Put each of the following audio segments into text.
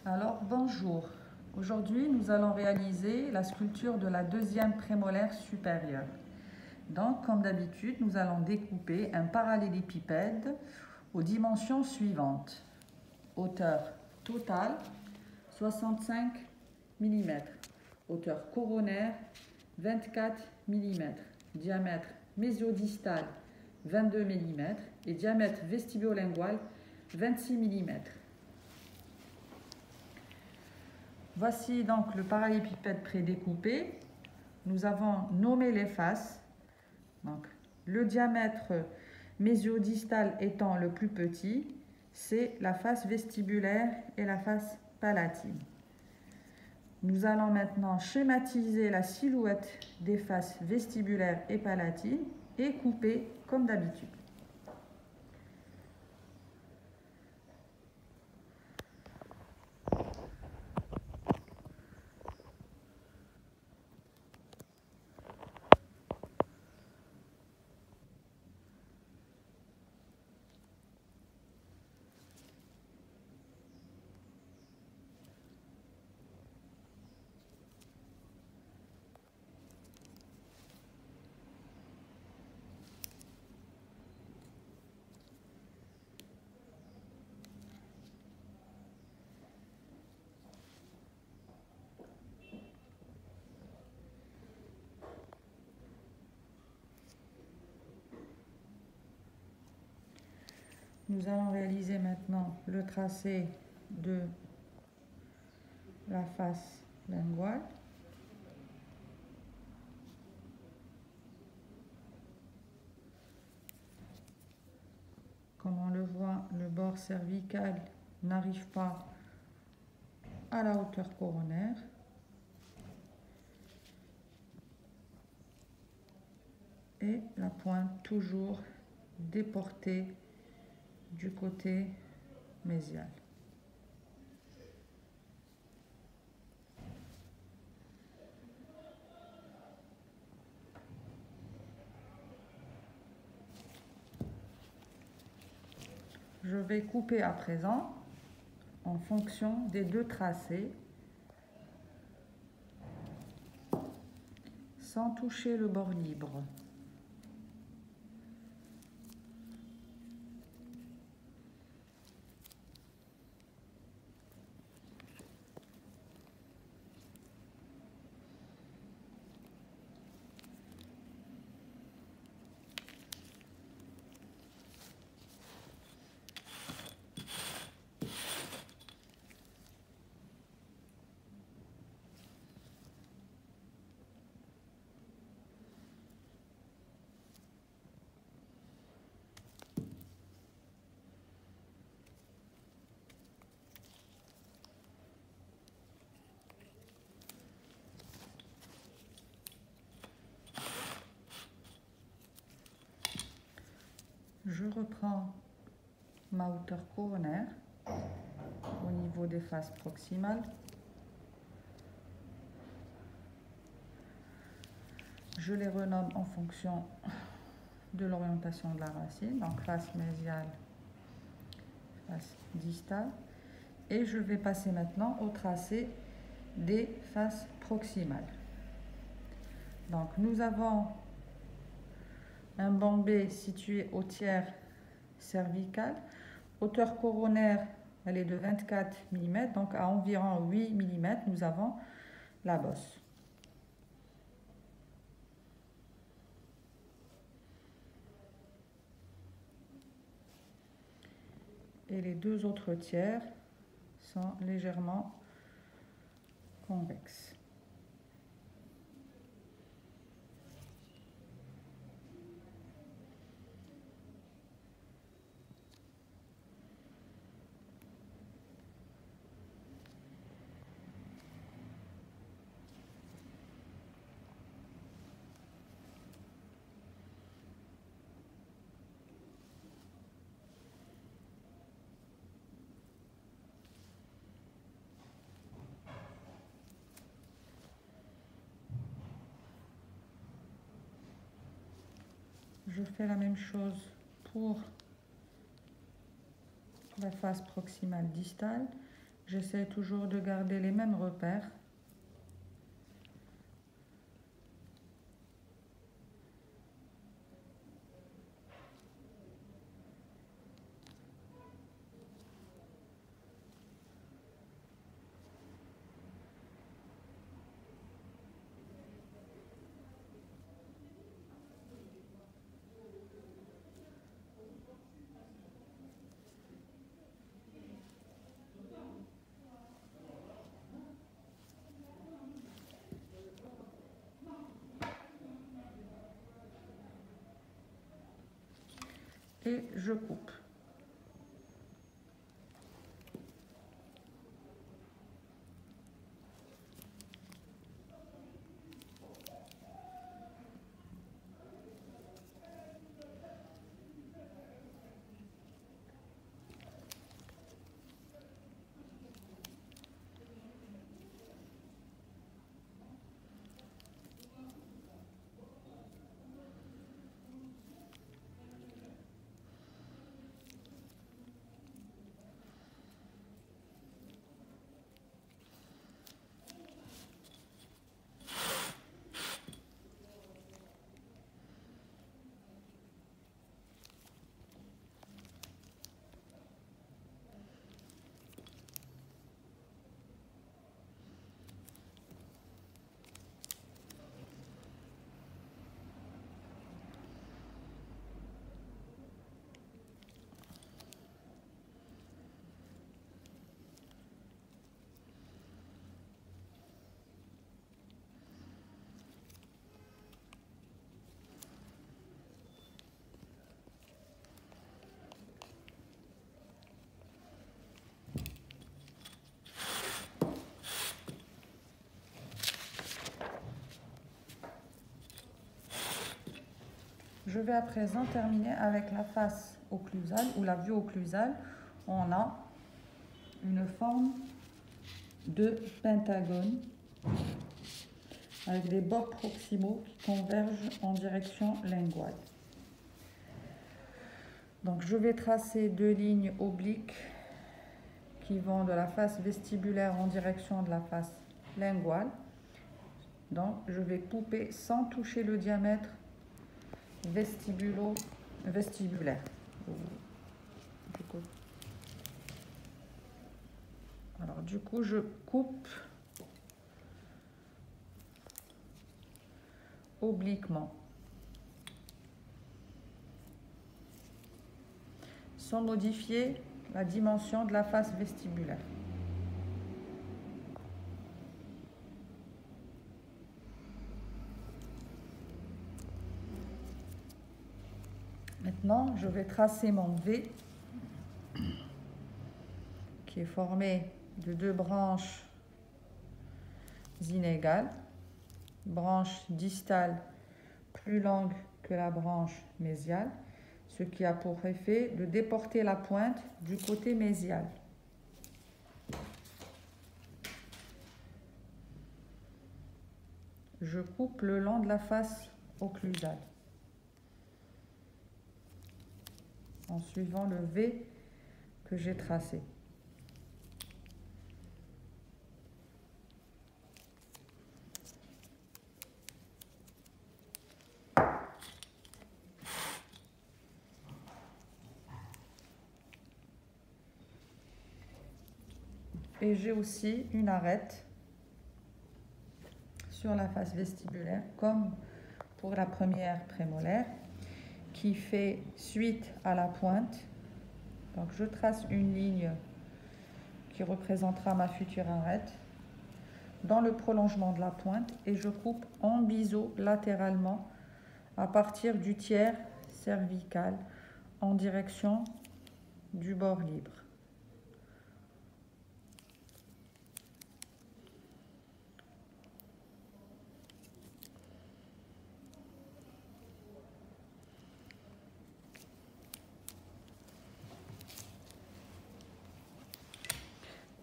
Alors, bonjour. Aujourd'hui, nous allons réaliser la sculpture de la deuxième prémolaire supérieure. Donc, comme d'habitude, nous allons découper un parallélépipède aux dimensions suivantes. Hauteur totale, 65 mm. Hauteur coronaire, 24 mm. Diamètre mésodistal, 22 mm. Et diamètre vestibiolingual, 26 mm. Voici donc le parallélépipède prédécoupé. Nous avons nommé les faces. Donc, le diamètre mésodistal étant le plus petit, c'est la face vestibulaire et la face palatine. Nous allons maintenant schématiser la silhouette des faces vestibulaires et palatines et couper comme d'habitude. Nous allons réaliser maintenant le tracé de la face linguale. Comme on le voit, le bord cervical n'arrive pas à la hauteur coronaire. Et la pointe toujours déportée du côté mésial. Je vais couper à présent en fonction des deux tracés sans toucher le bord libre. Je reprends ma hauteur coronaire au niveau des faces proximales. Je les renomme en fonction de l'orientation de la racine, donc face mésiale, face distale. Et je vais passer maintenant au tracé des faces proximales. Donc nous avons un bombé situé au tiers cervical. Hauteur coronaire, elle est de 24 mm, donc à environ 8 mm, nous avons la bosse. Et les deux autres tiers sont légèrement convexes. Je fais la même chose pour la face proximale distale. J'essaie toujours de garder les mêmes repères. Et je coupe. Je vais à présent terminer avec la face occlusale ou la vue occlusale. On a une forme de pentagone avec des bords proximaux qui convergent en direction linguale. Donc je vais tracer deux lignes obliques qui vont de la face vestibulaire en direction de la face linguale. Donc je vais couper sans toucher le diamètre vestibulaire. Alors du coup je coupe obliquement sans modifier la dimension de la face vestibulaire. Maintenant, je vais tracer mon V qui est formé de deux branches inégales, branche distale plus longue que la branche mésiale, ce qui a pour effet de déporter la pointe du côté mésial. Je coupe le long de la face occlusale en suivant le V que j'ai tracé. Et j'ai aussi une arête sur la face vestibulaire, comme pour la première prémolaire, qui fait suite à la pointe. Donc je trace une ligne qui représentera ma future arête dans le prolongement de la pointe et je coupe en biseau latéralement à partir du tiers cervical en direction du bord libre.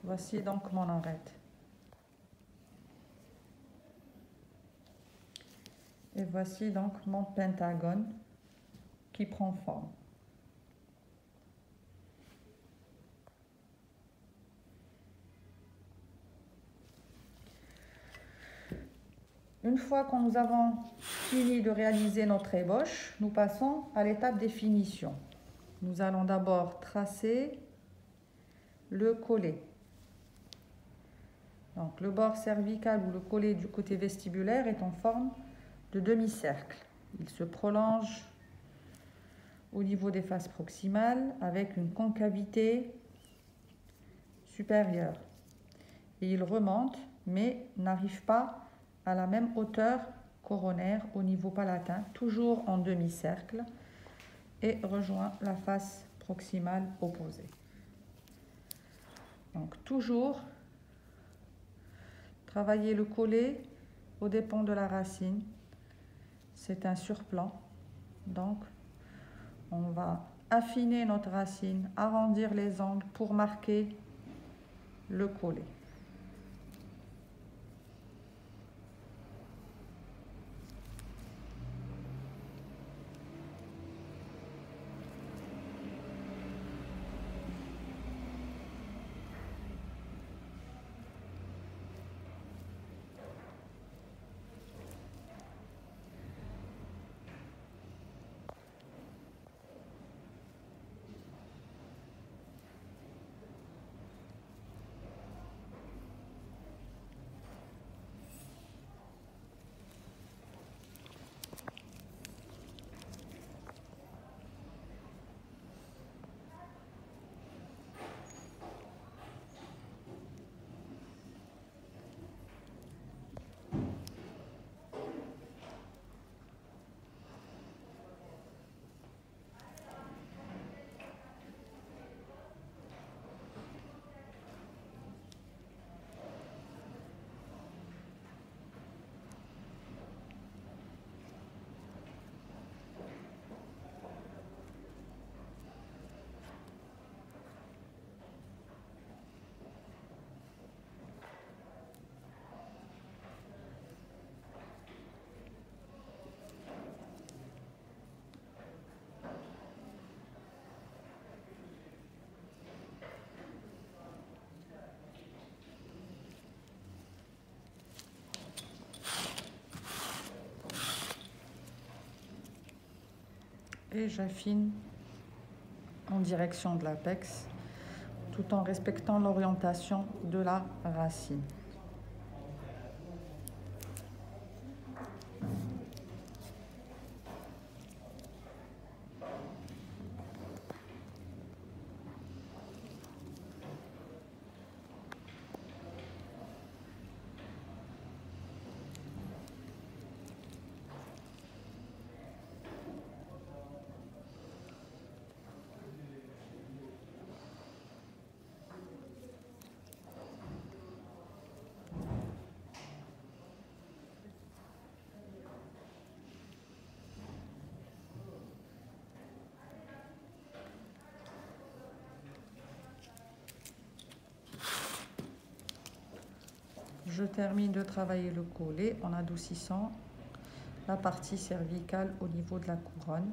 Voici donc mon arête. Et voici donc mon pentagone qui prend forme. Une fois que nous avons fini de réaliser notre ébauche, nous passons à l'étape des finitions. Nous allons d'abord tracer le collet. Donc le bord cervical ou le collet du côté vestibulaire est en forme de demi-cercle. Il se prolonge au niveau des faces proximales avec une concavité supérieure. Et il remonte, mais n'arrive pas à la même hauteur coronaire au niveau palatin, toujours en demi-cercle, et rejoint la face proximale opposée. Donc toujours travailler le collet aux dépens de la racine. C'est un surplan, donc on va affiner notre racine, arrondir les angles pour marquer le collet. Et j'affine en direction de l'apex tout en respectant l'orientation de la racine. Je termine de travailler le collet en adoucissant la partie cervicale au niveau de la couronne.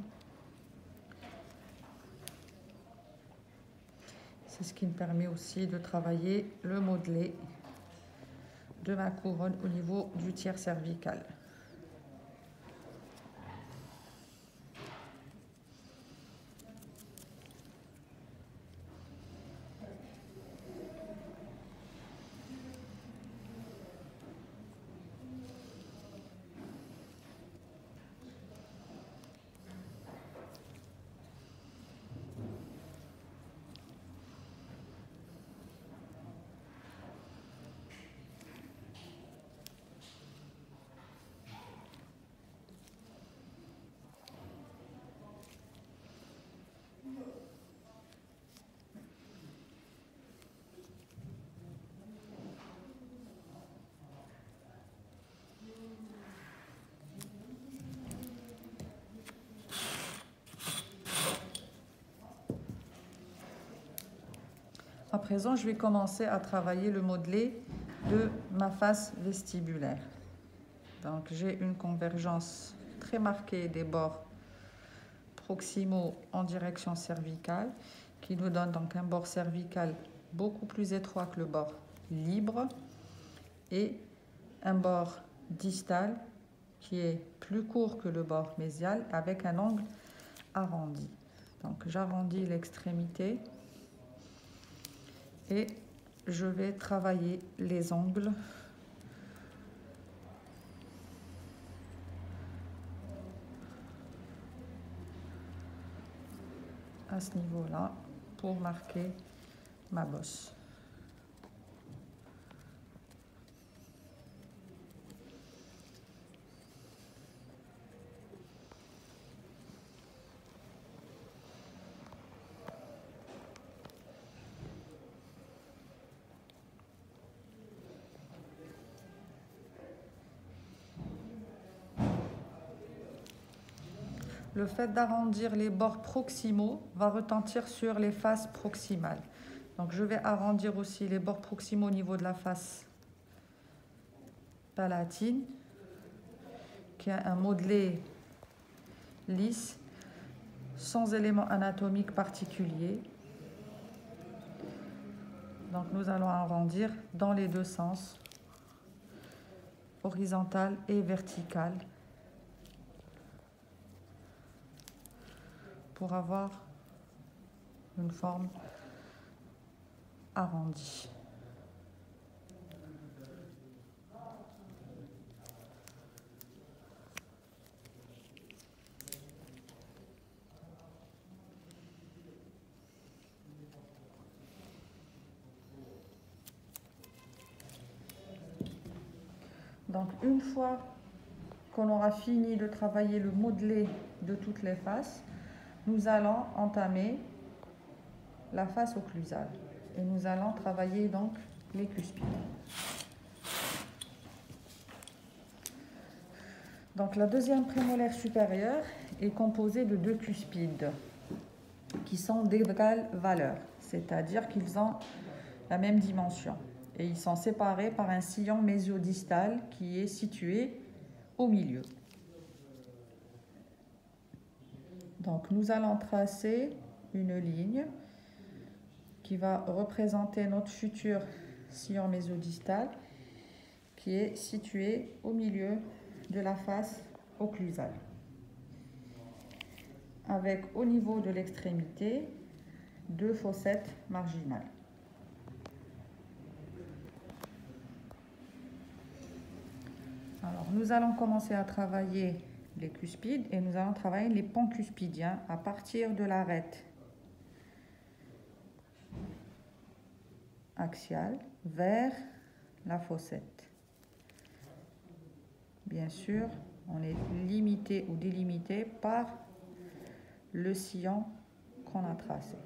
C'est ce qui me permet aussi de travailler le modelé de ma couronne au niveau du tiers cervical. À présent, je vais commencer à travailler le modelé de ma face vestibulaire. Donc, j'ai une convergence très marquée des bords proximaux en direction cervicale, qui nous donne donc un bord cervical beaucoup plus étroit que le bord libre et un bord distal qui est plus court que le bord mésial avec un angle arrondi. Donc j'arrondis l'extrémité et je vais travailler les angles à ce niveau-là pour marquer ma bosse. Le fait d'arrondir les bords proximaux va retentir sur les faces proximales. Donc je vais arrondir aussi les bords proximaux au niveau de la face palatine, qui a un modelé lisse, sans éléments anatomiques particuliers. Donc nous allons arrondir dans les deux sens, horizontal et vertical, pour avoir une forme arrondie. Donc une fois qu'on aura fini de travailler le modelé de toutes les faces, nous allons entamer la face occlusale et nous allons travailler donc les cuspides. Donc la deuxième prémolaire supérieure est composée de deux cuspides qui sont d'égale valeur, c'est-à-dire qu'ils ont la même dimension et ils sont séparés par un sillon mésio-distal qui est situé au milieu. Donc nous allons tracer une ligne qui va représenter notre futur sillon mésodistal qui est situé au milieu de la face occlusale, avec au niveau de l'extrémité deux fossettes marginales. Alors nous allons commencer à travailler les cuspides et nous allons travailler les ponts cuspidiens à partir de l'arête axiale vers la fossette. Bien sûr, on est limité ou délimité par le sillon qu'on a tracé.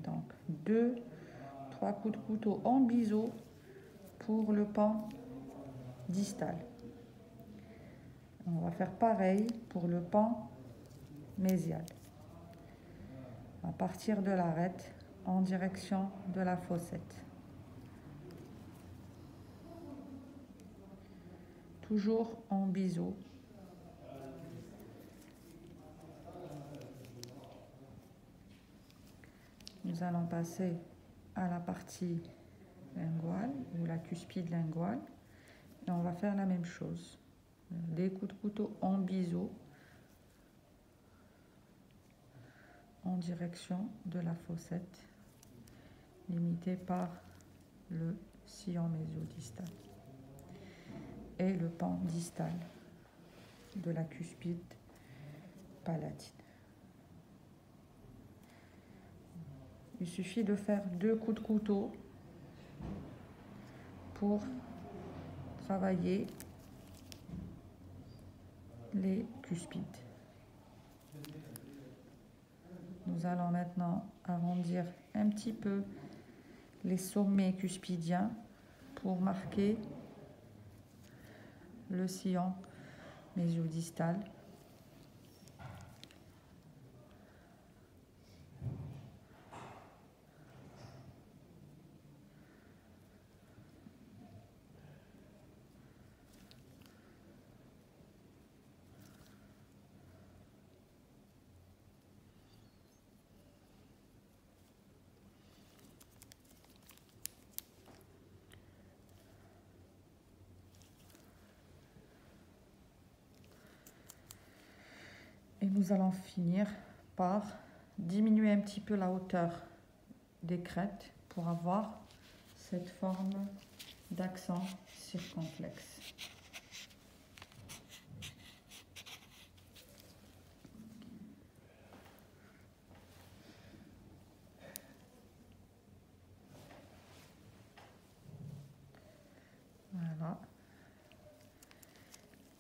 Donc 2-3 coups de couteau en biseau pour le pan distal. On va faire pareil pour le pan mésial. À partir de l'arête en direction de la fossette. Toujours en biseau. Nous allons passer à la partie linguale ou la cuspide linguale et on va faire la même chose. Des coups de couteau en biseau en direction de la fossette limitée par le sillon mésodistal et le pan distal de la cuspide palatine. Il suffit de faire 2 coups de couteau pour travailler les cuspides. Nous allons maintenant arrondir un petit peu les sommets cuspidiens pour marquer le sillon mésodistal. nous allons finir par diminuer un petit peu la hauteur des crêtes pour avoir cette forme d'accent circonflexe. Voilà.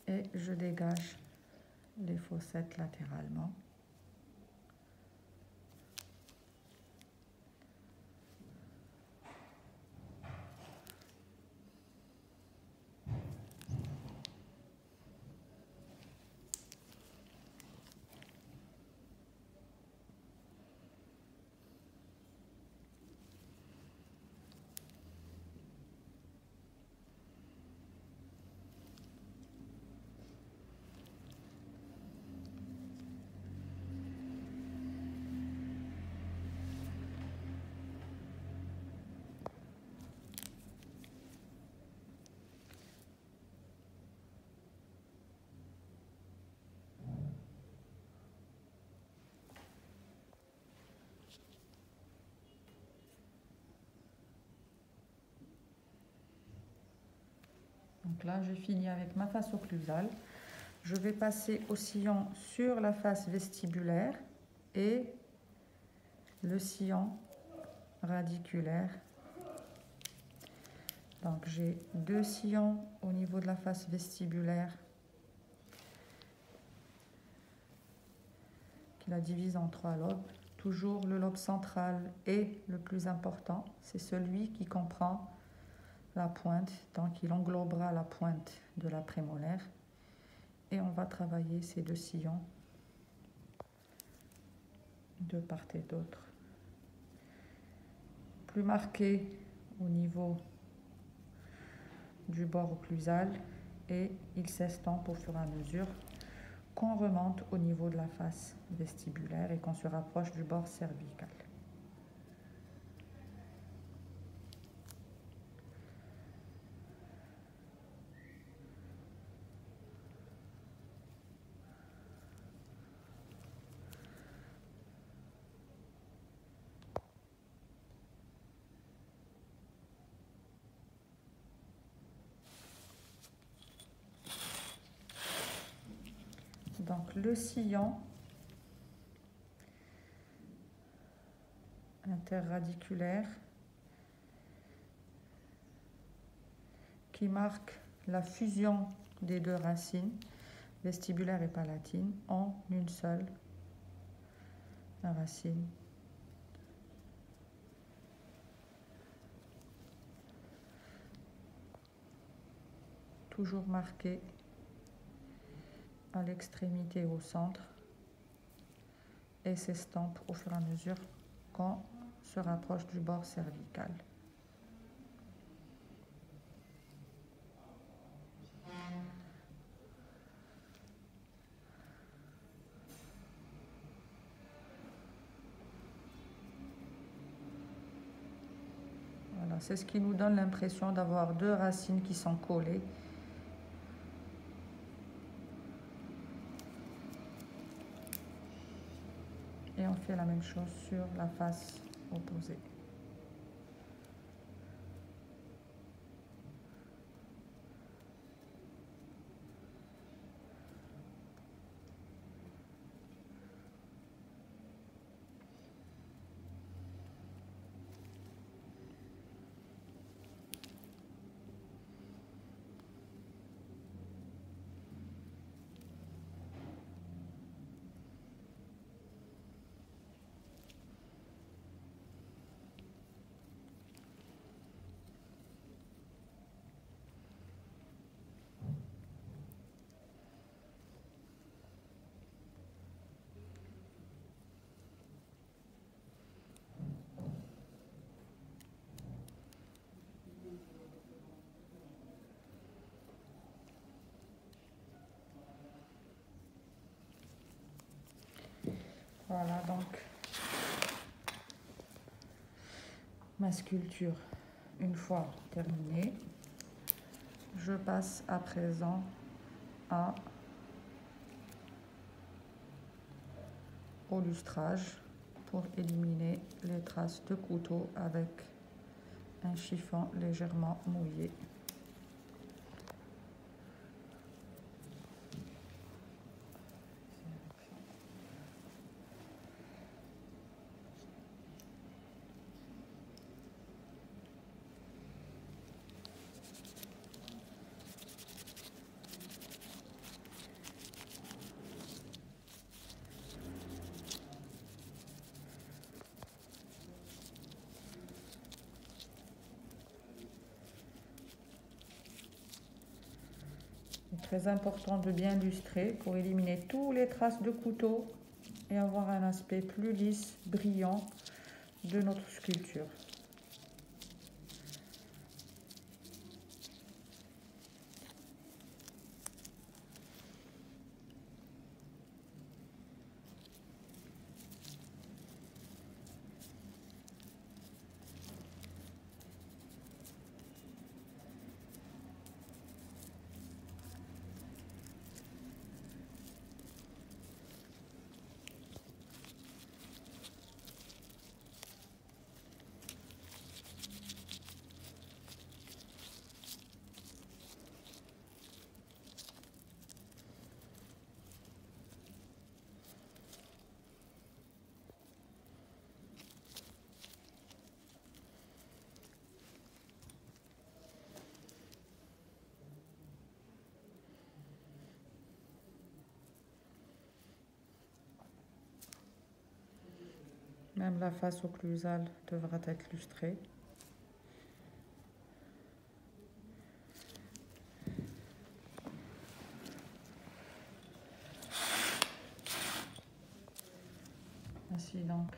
Et je dégage les fossettes latéralement. Donc là, j'ai fini avec ma face occlusale. Je vais passer au sillon sur la face vestibulaire et le sillon radiculaire. Donc j'ai deux sillons au niveau de la face vestibulaire qui la divise en trois lobes. Toujours le lobe central est le plus important, c'est celui qui comprend la pointe, donc il englobera la pointe de la prémolaire et on va travailler ces deux sillons de part et d'autre. Plus marqué au niveau du bord occlusal et il s'estompe au fur et à mesure qu'on remonte au niveau de la face vestibulaire et qu'on se rapproche du bord cervical. Donc le sillon interradiculaire qui marque la fusion des deux racines, vestibulaire et palatine, en une seule racine. Toujours marqué à l'extrémité au centre et s'estompe au fur et à mesure qu'on se rapproche du bord cervical. Voilà, c'est ce qui nous donne l'impression d'avoir deux racines qui sont collées. Et on fait la même chose sur la face opposée. Voilà donc ma sculpture une fois terminée. Je passe à présent à au lustrage pour éliminer les traces de couteau avec un chiffon légèrement mouillé. Très important de bien lustrer pour éliminer toutes les traces de couteau et avoir un aspect plus lisse, brillant de notre sculpture. Même la face occlusale devra être lustrée. Ainsi donc,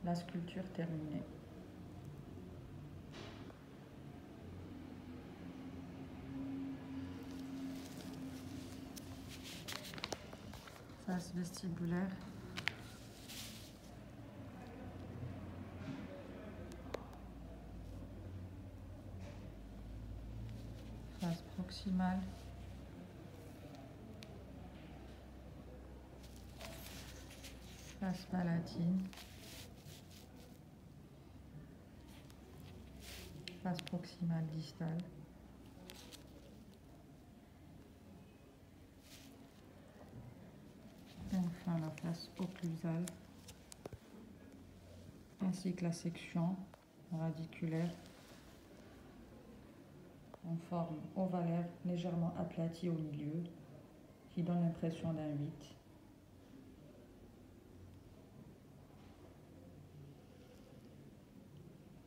la sculpture terminée. Face vestibulaire. Face proximale. Face palatine. Face proximale distale. Et enfin la face occlusale, ainsi que la section radiculaire en forme ovalaire légèrement aplatie au milieu, qui donne l'impression d'un 8.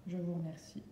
Je vous remercie.